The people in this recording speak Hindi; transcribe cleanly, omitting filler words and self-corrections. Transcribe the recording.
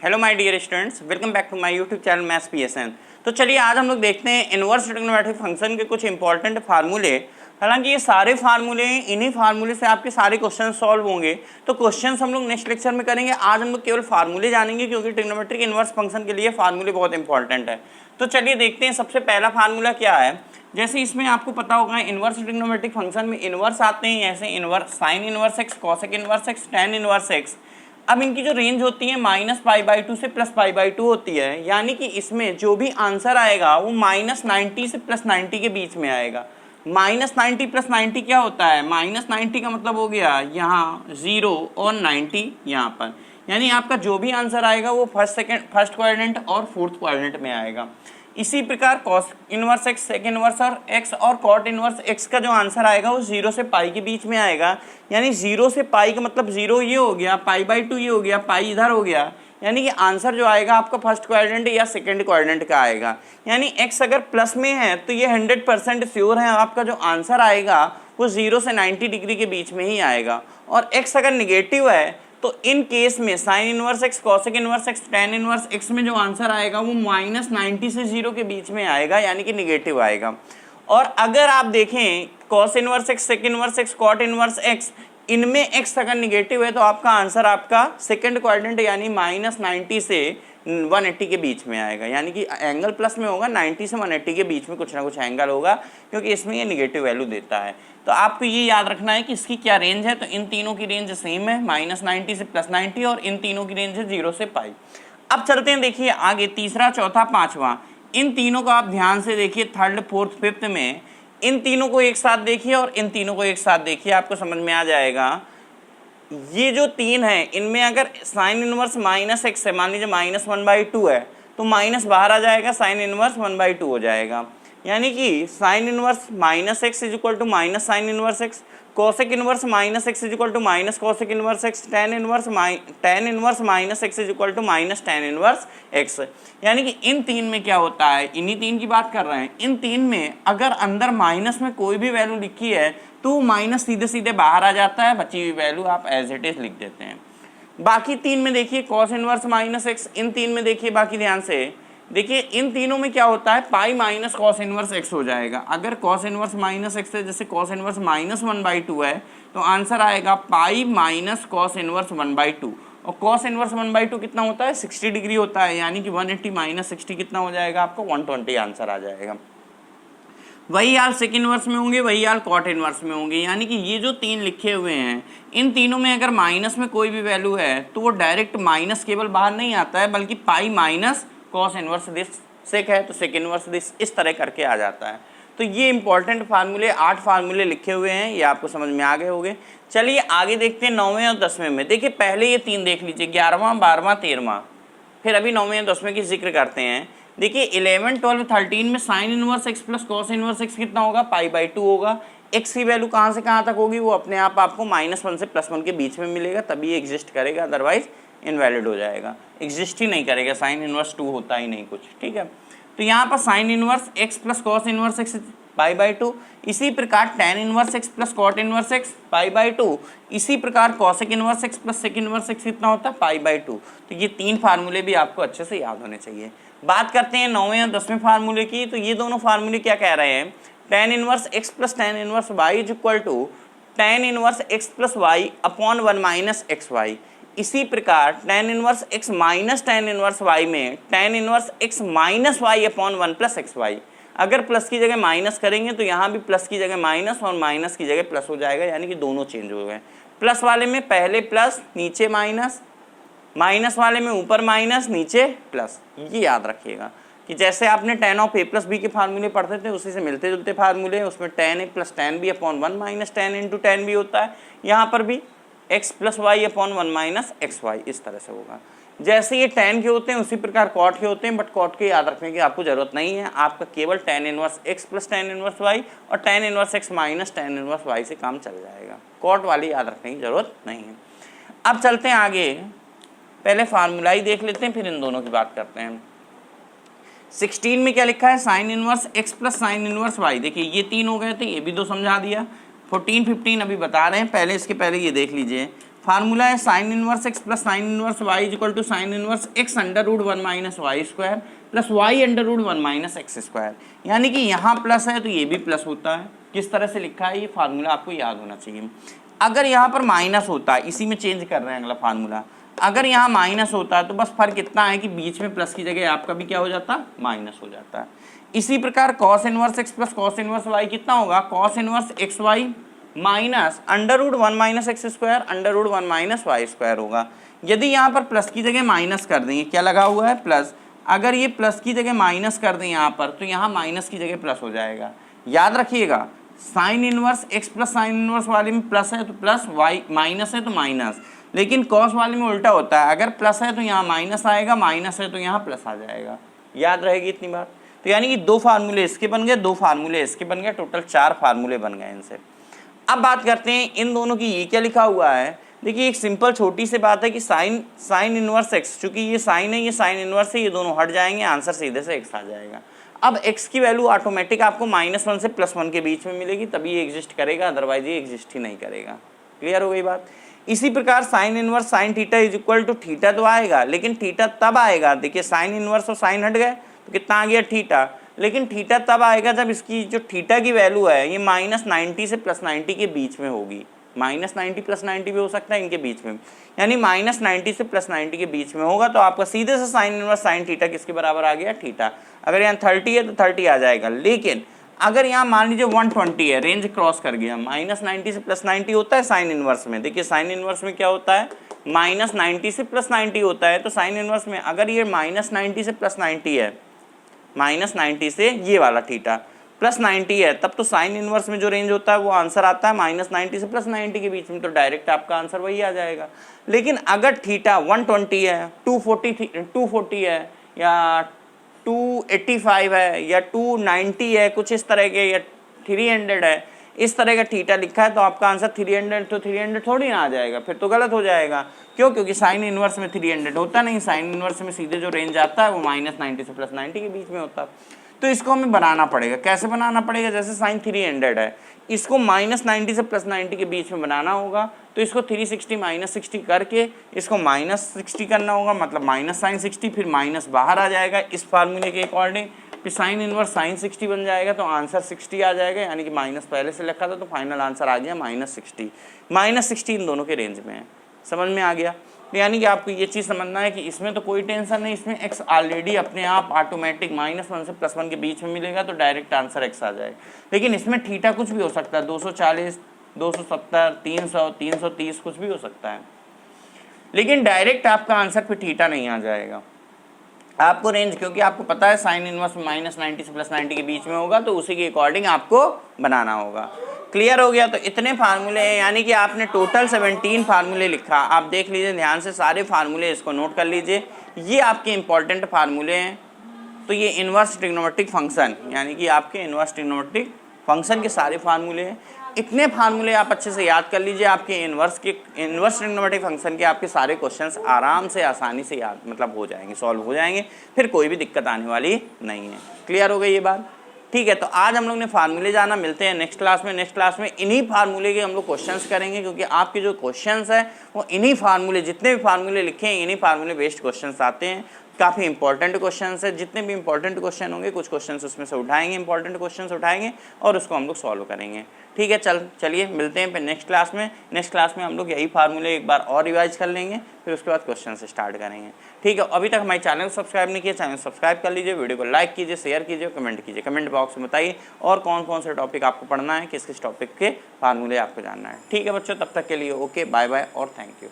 Hello my dear students, welcome back to my YouTube channel maths PSN। तो चलिए आज हम लोग देखते हैं इनवर्स ट्रिग्नोमेट्रिक फंक्शन के कुछ इंपॉर्टेंट फार्मूले। हालांकि ये सारे फार्मूले, इन्हीं फार्मूले से आपके सारे क्वेश्चन सॉल्व होंगे। तो क्वेश्चंस हम लोग नेक्स्ट लेक्चर में करेंगे। आज हम लोग केवल फार्मूले जानेंगे क्योंकि ट्रिग्नोमेट्रिक इनवर्स फंक्शन के लिए फार्मूले बहुत इंपॉर्टेंट है। तो चलिए देखते हैं सबसे पहला फार्मूला क्या है। जैसे इसमें आपको पता होगा इनवर्स ट्रिग्नोमेट्रिक फंक्शन में इनवर्स आते हैं, ऐसे inverse sine inverse x, cosec inverse x, tan inverse x. अब इनकी जो रेंज होती है -π/2 से +π/2 होती है, यानी कि इसमें जो भी आंसर आएगा वो -90 से +90 के बीच में आएगा। -90 + 90 क्या होता है? -90 का मतलब हो गया यहाँ 0 और 90 यहाँ पर, यानी आपका जो भी आंसर आएगा वो फर्स्ट क्वाड्रेंट और फोर्थ क्वाड्रेंट में आएगा। इसी प्रकार cos inverse x, sec inverse और एक्स और कॉट इनवर्स एक्स का जो आंसर आएगा वो 0 से पाई के बीच में आएगा। यानी 0 से पाई का मतलब 0 ये हो गया, π/2 ये हो गया, पाई इधर हो गया। यानी कि आंसर जो आएगा आपका फर्स्ट क्वाड्रेंट या सेकंड क्वाड्रेंट का आएगा। यानी एक्स अगर प्लस में है तो ये 100% श्योर है आपका जो आंसर आएगा वो 0 से 90 डिग्री के बीच में ही आएगा। और एक्स अगर निगेटिव है तो इन केस में sign inverse x, cosec inverse x, tan inverse x में जो आंसर आएगा वो -90 से 0 के बीच में आएगा, यानी कि निगेटिव आएगा। और अगर आप देखें cos inverse x, sec inverse x, cot inverse x, इनमें एक्स अगर निगेटिव है तो आपका आंसर आपका सेकंड क्वाड्रेंट यानी -90 से 180 के बीच में आएगा। यानी कि एंगल प्लस में होगा, 90 से 180 के बीच में कुछ ना कुछ एंगल होगा, क्योंकि इसमें ये निगेटिव वैल्यू देता है। तो आपको ये याद रखना है कि इसकी क्या रेंज है। तो इन तीनों की रेंज सेम है, -90 से +90, और इन तीनों की रेंज है 0 से पाई। अब चलते हैं, देखिए आगे तीसरा, चौथा, पांचवा, इन तीनों को आप ध्यान से देखिए। थर्ड, फोर्थ, फिफ्थ में इन तीनों को एक साथ देखिए और इन तीनों को एक साथ देखिए, आपको समझ में आ जाएगा। ये जो तीन है इनमें अगर साइन इनवर्स -x है, मान लीजिए -1/2 है, तो माइनस बाहर आ जाएगा, साइन इनवर्स 1/2 हो जाएगा। यानी कि sine inverse -x = minus sine inverse x, cosec inverse -x = minus cosec inverse x, tan inverse -x = minus tan inverse x। यानी कि इन तीन में क्या होता है, इन्हीं तीन की बात कर रहे हैं। इन तीन में अगर अंदर माइनस में कोई भी वैल्यू लिखी है तो माइनस सीधे सीधे बाहर आ जाता है, बची हुई वैल्यू आप एज इट इज लिख देते हैं। बाकी तीन में देखिए कॉस इनवर्स -x, इन तीन में देखिए, बाकी ध्यान से देखिए, इन तीनों में क्या होता है, पाई माइनस कॉस इनवर्स x हो जाएगा। अगर कॉस इनवर्स -x है, जैसे कॉस इनवर्स -1/2 है, तो आंसर आएगा पाई माइनस कॉस इनवर्स 1/2। और कॉस इनवर्स 1/2 कितना होता है, 60 डिग्री होता है। यानी कि 180 - 60 कितना हो जाएगा, आपको 120 आंसर आ जाएगा। वही हाल सेक इनवर्स में होंगे, वही हाल कॉट इनवर्स में होंगे। यानी कि ये जो तीन लिखे हुए हैं, इन तीनों में अगर माइनस में कोई भी वैल्यू है तो वो डायरेक्ट माइनस केवल बाहर नहीं आता है, बल्कि pi minus cos inverse this sec है तो सेक इनवर्स दिस, इस तरह करके आ जाता है। तो ये इंपॉर्टेंट फार्मूले, 8 फार्मूले लिखे हुए हैं, ये आपको समझ में आ गए होंगे। चलिए आगे देखते हैं 9वें और 10वें में। देखिए पहले ये तीन देख लीजिए, 11वां, 12वां, 13वां, फिर अभी 9वें और 10वें की जिक्र करते हैं। देखिए 11, 12, 13 में sign inverse x plus cos inverse x कितना होगा, π/2 होगा। एक्स की वैल्यू कहाँ से कहाँ तक होगी, वो अपने आप आपको -1 से +1 के बीच में मिलेगा, तभी एग्जिस्ट करेगा, अदरवाइज इनवैलिड हो जाएगा, एग्जिस्ट ही नहीं करेगा। साइन इनवर्स 2 होता ही नहीं कुछ, ठीक है। तो यहाँ पर sine inverse x plus cos inverse x π/2। इसी प्रकार tan inverse x plus cot inverse x π/2। इसी प्रकार cosec inverse x plus sec inverse x कितना होता है, π/2। तो ये तीन फार्मूले भी आपको अच्छे से याद होने चाहिए। बात करते हैं 9वें और 10वें फार्मूले की। तो ये दोनों फार्मूले क्या कह रहे हैं, tan inverse x plus tan inverse y = tan inverse x plus y upon 1 - xy। इसी प्रकार tan inverse x minus tan inverse y में tan inverse x minus y upon 1 + xy। अगर प्लस की जगह माइनस करेंगे तो यहाँ भी प्लस की जगह माइनस और माइनस की जगह प्लस हो जाएगा, यानी कि दोनों चेंज हो गए। प्लस वाले में पहले प्लस नीचे माइनस, माइनस वाले में ऊपर माइनस नीचे प्लस। ये याद रखिएगा कि जैसे आपने tan ऑफ a + b के फार्मूले पढ़ते थे, उसी से मिलते जुलते फार्मूले हैं। उसमें tan a + tan b upon 1 - tan × tan b होता है। यहाँ पर भी x + y अपॉन 1 - xy, इस तरह से होगा। जैसे ये tan के होते हैं उसी प्रकार कॉट के होते हैं, बट कॉट के याद रखने की आपको जरूरत नहीं है। आपका केवल tan inverse x + tan inverse y और tan inverse x - tan inverse y से काम चल जाएगा। कॉट वाली याद रखने की जरूरत नहीं है। अब चलते हैं आगे, पहले फार्मूला ही देख लेते हैं, फिर इन दोनों की बात करते हैं। 16 में क्या लिखा है, sine inverse x plus sine inverse y. देखिए ये तीन हो गए थे, ये भी दो समझा दिया। 14, 15 अभी बता रहे हैं, पहले इसके पहले ये देख लीजिए। फार्मूला है sine inverse x plus sine inverse y is equal to sine inverse x under root 1 minus y square plus y under root 1 minus x square. यानी कि यहाँ प्लस है तो ये भी प्लस होता है। किस तरह से लिखा है ये फार्मूला आपको याद होना चाहिए। अगर यहाँ पर माइनस होता है, इसी में चेंज कर रहे हैं अगला फार्मूला, अगर यहाँ माइनस होता है तो बस फर्क इतना है कि बीच में प्लस की जगह आपका भी क्या हो जाता है, माइनस हो जाता है। इसी प्रकार cos inverse x plus cos inverse y कितना होगा, cos inverse x y minus under root 1 minus x square under root 1 minus y square होगा। यदि यहाँ पर प्लस की जगह माइनस कर देंगे, क्या लगा हुआ है प्लस, अगर ये प्लस की जगह माइनस कर दें यहाँ पर तो यहाँ माइनस की जगह प्लस हो जाएगा। याद रखिएगा sign inverse x plus sine inverse वाले में प्लस है तो प्लस, वाई माइनस है तो माइनस, लेकिन कॉस वाले में उल्टा होता है, अगर प्लस है तो यहाँ माइनस आएगा, माइनस है तो यहाँ प्लस आ जाएगा। याद रहेगी इतनी बात। तो यानी कि 2 फार्मूले इसके बन गए, 2 फार्मूले इसके बन गए, टोटल 4 फार्मूले बन गए इनसे। अब बात करते हैं इन दोनों की, ये क्या लिखा हुआ है। देखिए एक सिंपल छोटी सी बात है कि साइन इनवर्स एक्स, चूंकि ये साइन है ये साइन इनवर्स है, ये दोनों हट जाएंगे, आंसर सीधे से एक्स आ जाएगा। अब x की वैल्यू ऑटोमेटिक आपको -1 से +1 के बीच में मिलेगी, तभी ये एग्जिस्ट करेगा, अदरवाइज ये एग्जिस्ट ही नहीं करेगा। क्लियर हो गई बात। इसी प्रकार sine inverse sine theta is equal to theta तो आएगा, लेकिन थीटा तब आएगा, देखिए साइन इनवर्स और साइन हट गए तो कितना आ गया थीटा, लेकिन थीटा तब आएगा जब इसकी जो थीटा की वैल्यू है ये -90 से +90 के बीच में होगी। -90 +90 भी हो सकता है इनके बीच में, यानी -90 से +90 के बीच में होगा तो आपका सीधे से साइन इनवर्स साइन थीटा किसके बराबर आ गया, थीटा। अगर यहाँ 30 है तो 30 आ जाएगा, लेकिन अगर यहाँ मान लीजिए 120 है, रेंज क्रॉस कर गया, -90 से +90 होता है साइन इनवर्स में। देखिए साइन इनवर्स में क्या होता है, -90 से +90 होता है, तो साइन इनवर्स में अगर ये -90 से +90 है, -90 से ये वाला थीटा +90 है, तब तो साइन इनवर्स में जो रेंज होता है वो आंसर आता है -90 से +90 के बीच में, तो डायरेक्ट आपका आंसर वही आ जाएगा। लेकिन अगर थीटा 120 है, 240 है, या 285 है, या 290 है, कुछ इस तरह के, या 300 है, इस तरह का थीटा लिखा है तो आपका आंसर 300, तो 300 थोड़ी ना आ जाएगा, फिर तो गलत हो जाएगा। क्यों, क्योंकि साइन इनवर्स में 300 होता नहीं, साइन इनवर्स में सीधे जो रेंज आता है वो -90 से +90 के बीच में होता है। तो इसको हमें बनाना पड़ेगा। कैसे बनाना पड़ेगा, जैसे साइन 300 है, इसको -90 से +90 के बीच में बनाना होगा, तो इसको 360 -60 करके इसको -60 करना होगा, मतलब माइनस साइन 60, फिर माइनस बाहर आ जाएगा इस फार्मूले के अकॉर्डिंग, फिर साइन इनवर्स साइन 60 बन जाएगा, तो आंसर 60 आ जाएगा, यानी कि माइनस पहले से लिखा था तो फाइनल आंसर आ गया -60। -60 इन दोनों के रेंज में है, समझ में आ गया। तो यानी कि आपको ये चीज़ समझना है कि इसमें तो कोई टेंशन नहीं, इसमें x ऑलरेडी अपने आप ऑटोमेटिक -1 से +1 के बीच में मिलेगा, तो डायरेक्ट आंसर x आ जाएगा। लेकिन इसमें थीटा कुछ भी हो सकता है, 240, 270, 300, 330 कुछ भी हो सकता है, लेकिन डायरेक्ट आपका आंसर पे थीटा नहीं आ जाएगा। आपको रेंज, क्योंकि आपको पता है साइन इनवर्स -90 से +90 के बीच में होगा, तो उसी के अकॉर्डिंग आपको बनाना होगा। क्लियर हो गया। तो इतने फार्मूले हैं, यानी कि आपने टोटल 17 फार्मूले लिखा। आप देख लीजिए ध्यान से, सारे फार्मूले इसको नोट कर लीजिए, ये आपके इंपॉर्टेंट फार्मूले हैं। तो ये इन्वर्स ट्रिग्नोमेट्रिक फंक्शन, यानी कि आपके इन्वर्स ट्रिग्नोमेट्रिक फंक्शन के सारे फार्मूले हैं। इतने फार्मूले आप अच्छे से याद कर लीजिए, आपके इन्वर्स ट्रिग्नोमेट्रिक फंक्शन के आपके सारे क्वेश्चंस आराम से आसानी से याद मतलब हो जाएंगे, सॉल्व हो जाएंगे, फिर कोई भी दिक्कत आने वाली नहीं है। क्लियर हो गई ये बात, ठीक है। तो आज हम लोग ने फार्मूले जाना, मिलते हैं नेक्स्ट क्लास में। नेक्स्ट क्लास में इन्हीं फार्मूले के हम लोग क्वेश्चंस करेंगे, क्योंकि आपके जो क्वेश्चंस हैं वो इन्हीं फार्मूले, जितने भी फार्मूले लिखे हैं इन्हीं फार्मूले बेस्ड क्वेश्चंस आते हैं। काफ़ी इंपॉर्टेंट क्वेश्चंस है, जितने भी इंपॉर्टेंट क्वेश्चन होंगे कुछ क्वेश्चंस उसमें से उठाएंगे, इंपॉर्टेंट क्वेश्चंस उठाएंगे और उसको हम लोग सॉल्व करेंगे। ठीक है, चलिए मिलते हैं फिर नेक्स्ट क्लास में। नेक्स्ट क्लास में हम लोग यही फार्मूले एक बार और रिवाइज कर लेंगे, फिर उसके बाद क्वेश्चन से स्टार्ट करेंगे। ठीक है, अभी तक हमारे चैनल को सब्सक्राइब नहीं किया, चैनल सब्सक्राइब कर लीजिए, वीडियो को लाइक कीजिए, शेयर कीजिए, कमेंट कीजिए। कमेंट बॉक्स में बताइए और कौन कौन से टॉपिक आपको पढ़ना है, किस किस टॉपिक के फार्मूले आपको जानना है। ठीक है बच्चों, तब तक के लिए ओके, बाय बाय और थैंक यू।